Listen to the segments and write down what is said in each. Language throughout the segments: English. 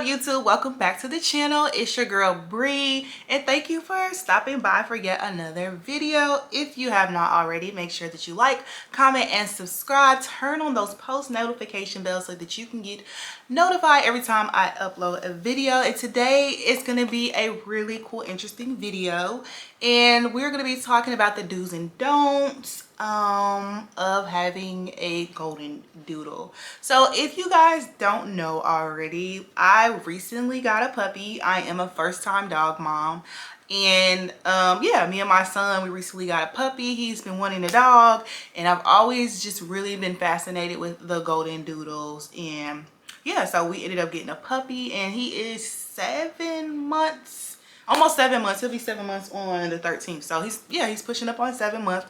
YouTube? Welcome back to the channel. It's your girl Bree, and thank you for stopping by for yet another video. If you have not already, make sure that you like, comment, and subscribe. Turn on those post notification bells so that you can get notified every time I upload a video. And today is going to be a really cool, interesting video, and we're going to be talking about the do's and don'ts of having a golden doodle. So if you guys don't know already, I recently got a puppy. I am a first-time dog mom, and yeah, me and my son, we recently got a puppy. He's been wanting a dog, and I've always just really been fascinated with the golden doodles. And yeah, so we ended up getting a puppy, and he is 7 months, almost 7 months. He'll be 7 months on the 13th. So he's pushing up on 7 months,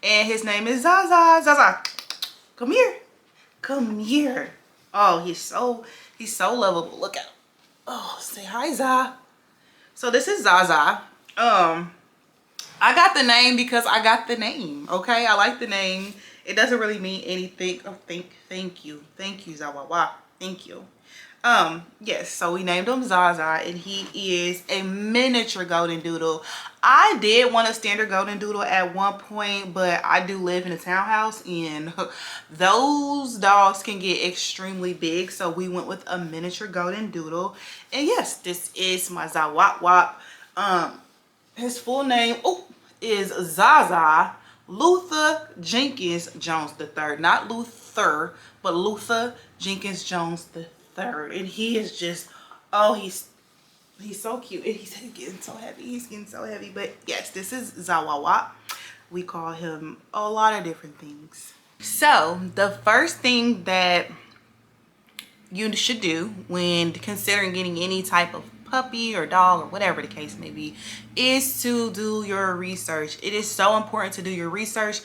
and his name is Zaza. Zaza, come here, come here. Oh, he's so lovable. Look out. Oh, say hi, Za. So this is Zaza. I got the name because I got the name. Okay, I like the name. It doesn't really mean anything. Oh, thank you, Zawawa. Thank you. Yes, so we named him Zaza, and he is a miniature golden doodle. I did want a standard golden doodle at one point, but I do live in a townhouse, and those dogs can get extremely big, so we went with a miniature golden doodle. And yes, this is my Zawap. His full name is Zaza Luther Jenkins Jones III. Not Luther, but Luther Jenkins Jones III. And he is just, oh, he's so cute, and he's getting so heavy. But yes, this is Zawawa. We call him a lot of different things. So the first thing that you should do when considering getting any type of puppy or dog or whatever the case may be is to do your research. It is so important to do your research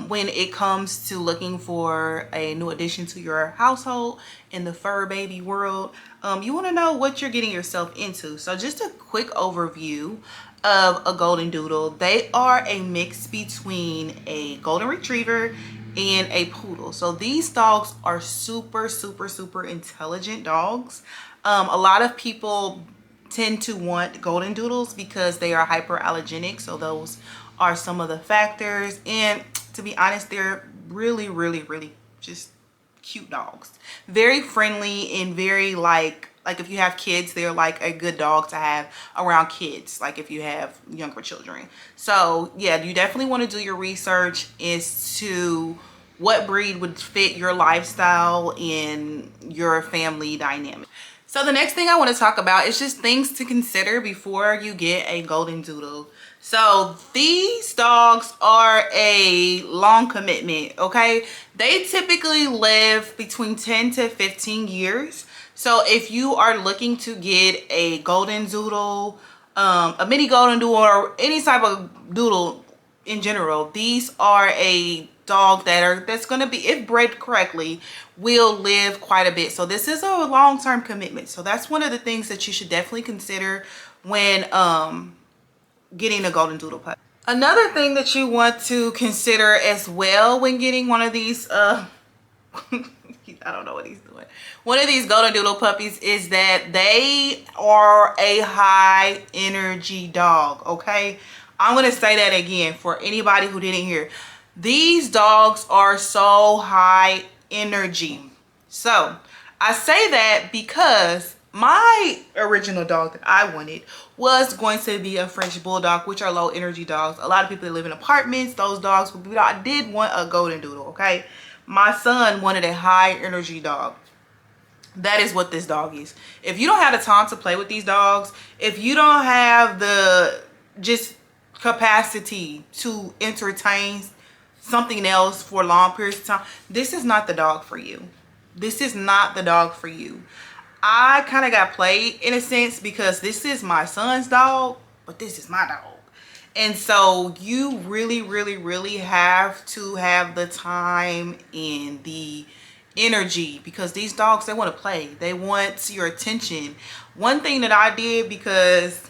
when it comes to looking for a new addition to your household in the fur baby world. You want to know what you're getting yourself into. So just a quick overview of a golden doodle. They are a mix between a golden retriever and a poodle. So these dogs are super intelligent dogs. A lot of people tend to want golden doodles because they are hyperallergenic, so those are some of the factors. And to be honest, they're really just cute dogs, very friendly, and very like if you have kids, they're like a good dog to have around kids, like if you have younger children. So yeah, you definitely want to do your research as to what breed would fit your lifestyle and your family dynamic. So the next thing I want to talk about is just things to consider before you get a golden doodle. So these dogs are a long commitment, okay? They typically live between 10 to 15 years. So if you are looking to get a golden doodle, a mini golden doodle, or any type of doodle in general, these are a dog that's going to be, if bred correctly, will live quite a bit. So this is a long-term commitment. So that's one of the things that you should definitely consider when getting a golden doodle puppy. Another thing that you want to consider as well when getting one of these I don't know what he's doing, one of these golden doodle puppies, is that they are a high energy dog. Okay, I'm going to say that again for anybody who didn't hear. These dogs are so high energy. So I say that because my original dog that I wanted was going to be a French bulldog, which are low energy dogs. A lot of people that live in apartments, those dogs, but I did want a golden doodle. Okay, my son wanted a high energy dog. That is what this dog is. If you don't have the time to play with these dogs, if you don't have the just capacity to entertain something else for long periods of time, this is not the dog for you. This is not the dog for you. I kind of got played in a sense because this is my son's dog, but this is my dog. And so you really have to have the time and the energy, because these dogs, they want to play. They want your attention. One thing that I did, because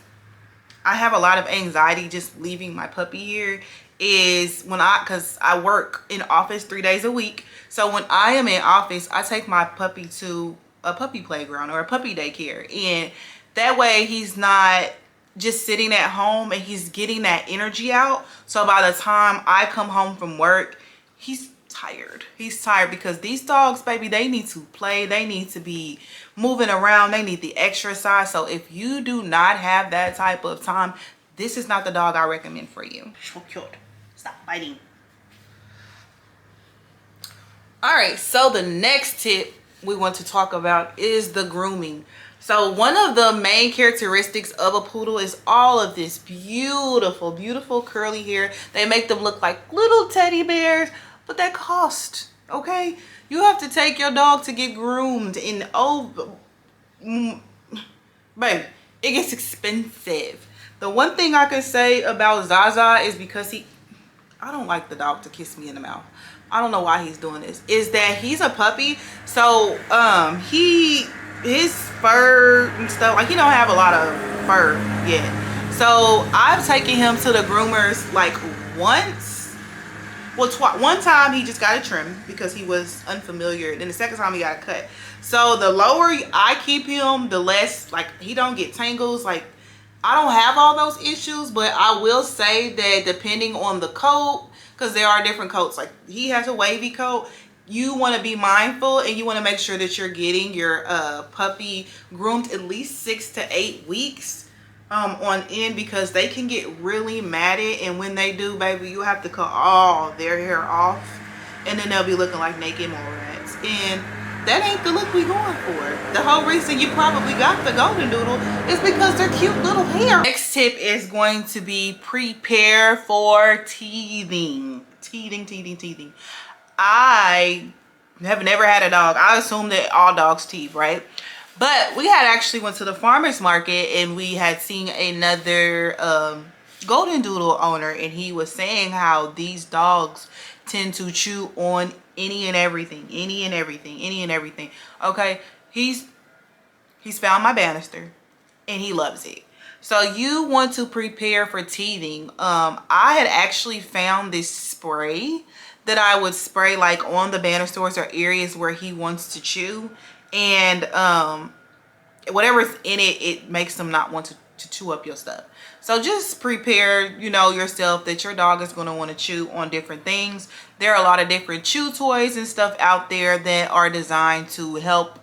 I have a lot of anxiety just leaving my puppy here, is because I work in office 3 days a week. So when I am in office, I take my puppy to a puppy playground or a puppy daycare, and that way he's not just sitting at home and he's getting that energy out. So by the time I come home from work, he's tired. He's tired because these dogs, baby, they need to play, they need to be moving around, they need the exercise. So if you do not have that type of time, this is not the dog I recommend for you. So cute. Stop biting. All right, so the next tip we want to talk about is the grooming. So one of the main characteristics of a poodle is all of this beautiful, beautiful curly hair. They make them look like little teddy bears, but that costs, okay? You have to take your dog to get groomed, and baby, it gets expensive. The one thing I can say about Zaza is because I don't like the dog to kiss me in the mouth. I don't know why he's doing this. Is that he's a puppy, so his fur and stuff, like he don't have a lot of fur yet. So I've taken him to the groomers like once. Well, one time he just got a trim because he was unfamiliar. Then the second time he got a cut. So the lower I keep him, the less, like, he don't get tangles. Like, I don't have all those issues, but I will say that depending on the coat, because there are different coats, like he has a wavy coat, you want to be mindful and you want to make sure that you're getting your puppy groomed at least 6 to 8 weeks on end, because they can get really matted, and when they do, baby, you have to cut all their hair off, and then they'll be looking like naked mole rats, and that ain't the look we going for. The whole reason you probably got the Goldendoodle is because they're cute little hair. Next tip is going to be prepare for teething. Teething. I have never had a dog. I assume that all dogs teeth, right? But we had actually went to the farmer's market and we had seen another Goldendoodle owner, and he was saying how these dogs tend to chew on any and everything. Okay, he's found my banister and he loves it. So you want to prepare for teething. I had actually found this spray that I would spray like on the banisters or areas where he wants to chew, and whatever's in it, it makes them not want to chew up your stuff. So just prepare, you know, yourself that your dog is going to want to chew on different things. There are a lot of different chew toys and stuff out there that are designed to help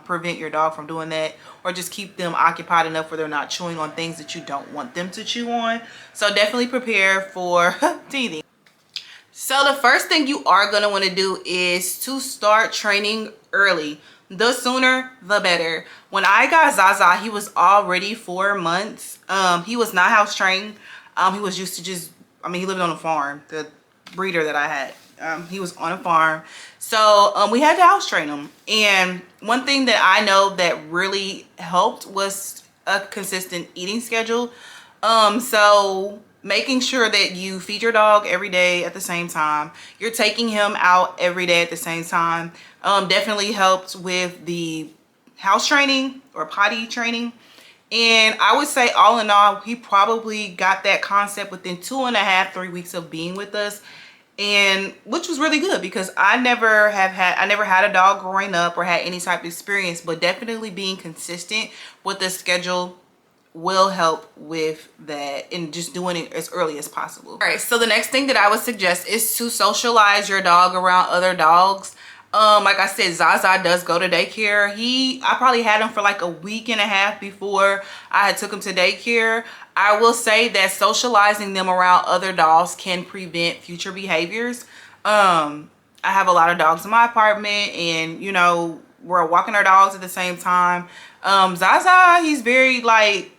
prevent your dog from doing that, or just keep them occupied enough where they're not chewing on things that you don't want them to chew on. So definitely prepare for teething. So the first thing you are going to want to do is to start training early. The sooner the better. When I got Zaza, he was already 4 months. He was not house trained. He was used to just, he lived on a farm, the breeder that I had. He was on a farm. So we had to house train him. And one thing that I know that really helped was a consistent eating schedule. So making sure that you feed your dog every day at the same time. You're taking him out every day at the same time. Definitely helped with the house training or potty training. And I would say all in all, he probably got that concept within 2.5–3 weeks of being with us. And which was really good, because I never had a dog growing up or had any type of experience, but definitely being consistent with the schedule will help with that, and just doing it as early as possible. All right, so the next thing that I would suggest is to socialize your dog around other dogs. Like I said, Zaza does go to daycare. I probably had him for like a week and a half before I had took him to daycare. I will say that socializing them around other dogs can prevent future behaviors. I have a lot of dogs in my apartment, and you know, we're walking our dogs at the same time. Zaza, he's really like,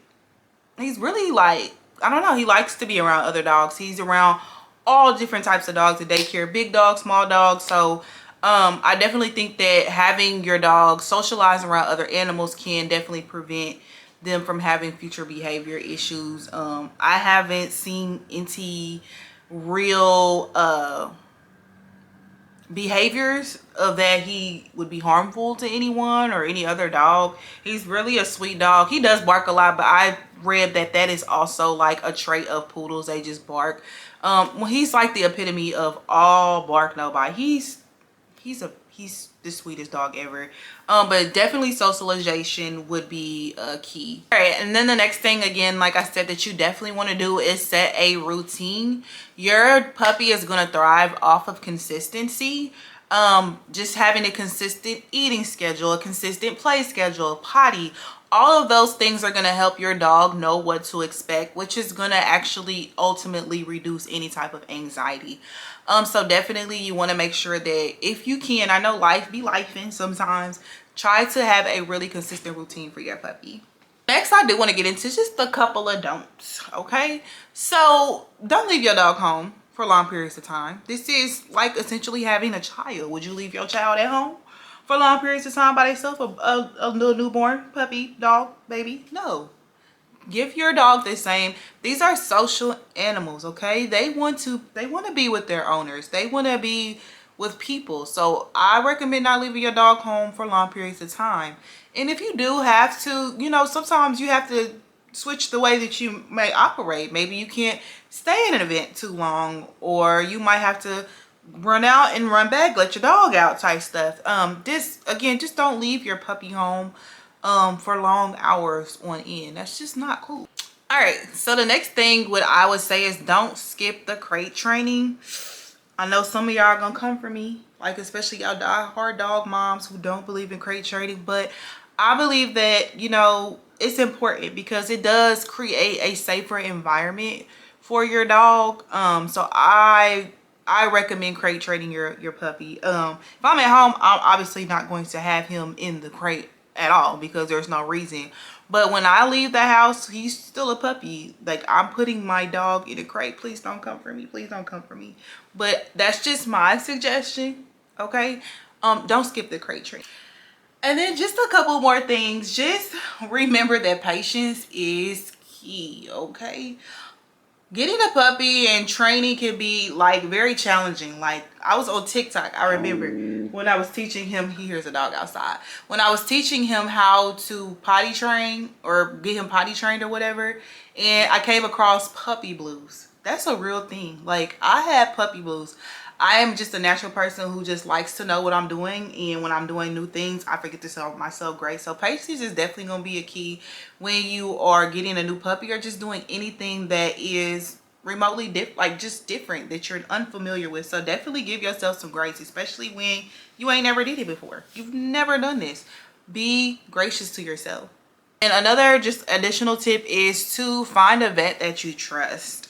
I don't know, he likes to be around other dogs. He's around all different types of dogs at daycare, big dogs, small dogs. So I definitely think that having your dog socialize around other animals can definitely prevent them from having future behavior issues. I haven't seen any real behaviors of that he would be harmful to anyone or any other dog. He's really a sweet dog. He does bark a lot, but I read that that is also like a trait of poodles. They just bark. Well, he's like the epitome of all bark no bite. He's he's the sweetest dog ever. But definitely socialization would be key. All right, and then the next thing, again, like I said, that you definitely want to do is set a routine. Your puppy is going to thrive off of consistency. Just having a consistent eating schedule, a consistent play schedule, potty, all of those things are going to help your dog know what to expect, which is going to actually ultimately reduce any type of anxiety. So definitely you want to make sure that if you can, I know life be lifing sometimes, try to have a really consistent routine for your puppy. Next, I do want to get into just a couple of don'ts, okay? So don't leave your dog home for long periods of time. This is like essentially having a child. Would you leave your child at home for long periods of time by themselves? A little newborn puppy, dog, baby? No. Give your dog the same. These are social animals, okay? They want to be with their owners. They want to be with people. So I recommend not leaving your dog home for long periods of time. And if you do have to, you know, sometimes you have to switch the way that you may operate. Maybe you can't stay in an event too long, or you might have to run out and run back, let your dog out type stuff. This again, just don't leave your puppy home for long hours on end. That's just not cool. All right, so the next thing what I would say is don't skip the crate training. I know some of y'all are gonna come for me, like especially y'all hard dog moms who don't believe in crate training, but I believe that, you know, it's important because it does create a safer environment for your dog. So I recommend crate training your puppy. If I'm at home, I'm obviously not going to have him in the crate at all because there's no reason. But when I leave the house, he's still a puppy. Like, I'm putting my dog in a crate. Please don't come for me. Please don't come for me. But that's just my suggestion, okay? Don't skip the crate training. And then just a couple more things. Just remember that patience is key, okay? Getting a puppy and training can be like very challenging. Like, I was on TikTok, I remember when I was teaching him, he hears a dog outside. When I was teaching him how to potty train or get him potty trained or whatever, and I came across puppy blues. That's a real thing. Like, I have puppy blues. I am just a natural person who just likes to know what I'm doing, and when I'm doing new things, I forget to tell myself grace. So patience is definitely going to be a key when you are getting a new puppy or just doing anything that is remotely different that you're unfamiliar with. So definitely give yourself some grace, especially when you ain't never did it before. You've never done this. Be gracious to yourself. And another just additional tip is to find a vet that you trust.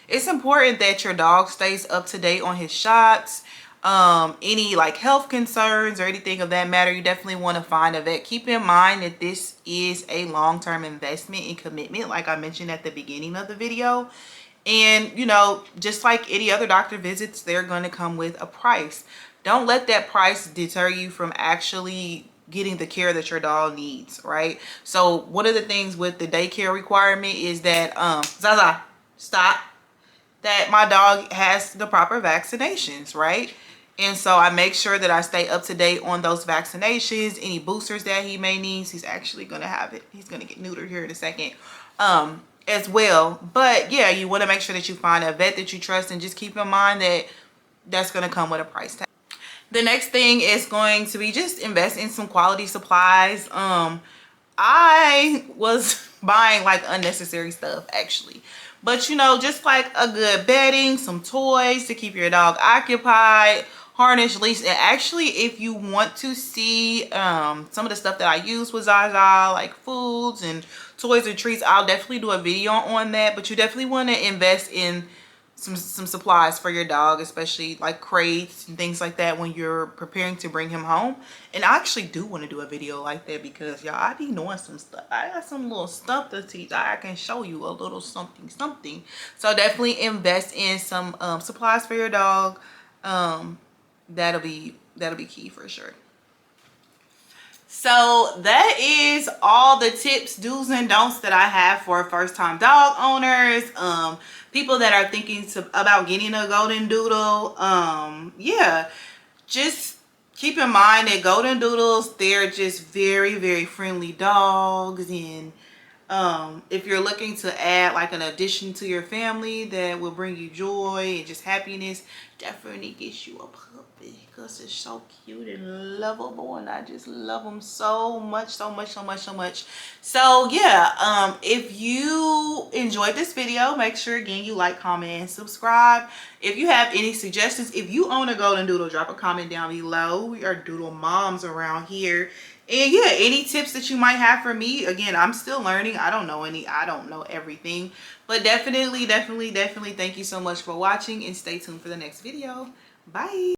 It's important that your dog stays up to date on his shots. Any like health concerns or anything of that matter, you definitely want to find a vet. Keep in mind that this is a long-term investment and commitment, like I mentioned at the beginning of the video. And, you know, just like any other doctor visits, they're going to come with a price. Don't let that price deter you from actually getting the care that your dog needs, right? So one of the things with the daycare requirement is that Zaza, stop, that my dog has the proper vaccinations, right? And so I make sure that I stay up to date on those vaccinations, any boosters that he may need. He's actually going to have it. He's going to get neutered here in a second as well. But yeah, you want to make sure that you find a vet that you trust, and just keep in mind that that's going to come with a price tag. The next thing is going to be just invest in some quality supplies. I was buying like unnecessary stuff actually, but you know, just like a good bedding, some toys to keep your dog occupied, harness, leash. And actually, if you want to see some of the stuff that I use with Zaza, like foods and toys and treats, I'll definitely do a video on that. But you definitely want to invest in some supplies for your dog, especially like crates and things like that when you're preparing to bring him home. And I actually do want to do a video like that because y'all, I be knowing some stuff. I got some little stuff to teach. I can show you a little something. So definitely invest in some supplies for your dog. That'll be key for sure. So that is all the tips, do's and don'ts that I have for first-time dog owners, people that are thinking about getting a Goldendoodle. Yeah, just keep in mind that Goldendoodles, they're just very, very friendly dogs. And if you're looking to add like an addition to your family that will bring you joy and just happiness, definitely get you a pup. because it's so cute and lovable, and I just love them so much, so much, so much, so much. So yeah, if you enjoyed this video, make sure again you like, comment, and subscribe. If you have any suggestions, if you own a golden doodle, drop a comment down below. We are doodle moms around here. And yeah, any tips that you might have for me, again, I'm still learning. I don't know everything, but definitely thank you so much for watching, and stay tuned for the next video. Bye.